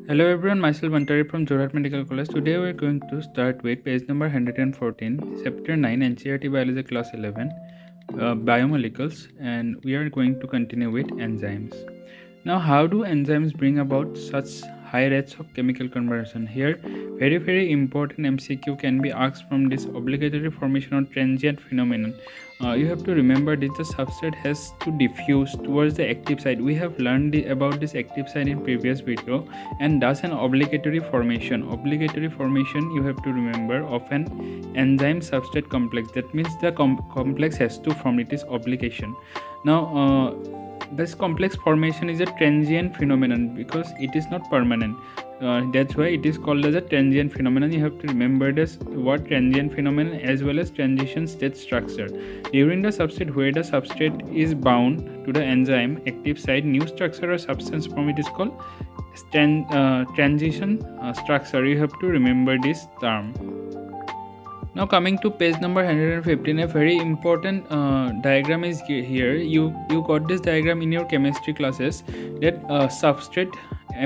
Hello everyone, myself Antari from Jorhat Medical College. Today we are going to start with page number 114, chapter 9, Ncert Biology class 11, biomolecules, and we are going to continue with enzymes. Now, how do enzymes bring about such high rates of chemical conversion? Here, very important MCQ can be asked from this obligatory formation or transient phenomenon. You have to remember that the substrate has to diffuse towards the active side. We have learned about this active side in previous video, and thus an obligatory formation. Obligatory formation, you have to remember, of an enzyme substrate complex. That means the complex has to form. It is obligation. Now, this complex formation is a transient phenomenon because it is not permanent. That's why it is called as a transient phenomenon. You have to remember this word transient phenomenon as well as transition state structure. During the substrate, where the substrate is bound to the enzyme active site, new structure or substance form, it is called transition structure. You have to remember this term. Now coming to page number 115, a very important diagram is here. You got this diagram in your chemistry classes, that substrate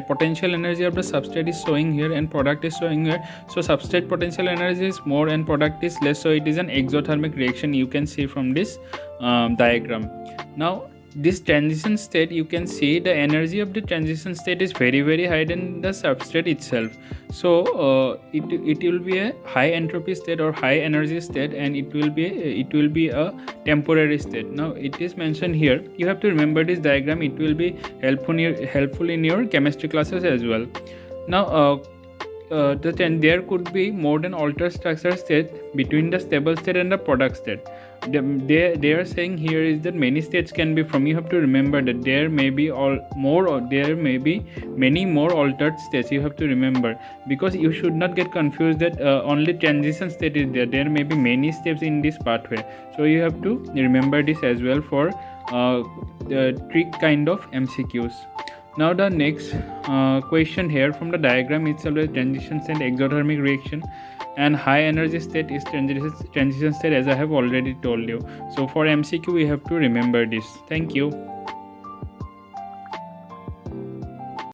potential energy of the substrate is showing here and product is showing here. So substrate potential energy is more and product is less, so it is an exothermic reaction, you can see from this diagram. Now this transition state, you can see the energy of the transition state is very high than the substrate itself. So it will be a high entropy state or high energy state, and it will be a temporary state. Now it is mentioned here. You have to remember this diagram. It will be helpful in your chemistry classes as well. Now there could be more than altered structure state between the stable state and the product state. They are saying here is that many states can be from. You have to remember that there may be many more altered states. You have to remember, because you should not get confused that only transition state is there. There may be many steps in this pathway, so you have to remember this as well for the trick kind of MCQs. Now the next question here, from the diagram itself, is transition state, exothermic reaction, and high energy state is transition state, as I have already told you. So for MCQ we have to remember this. Thank you.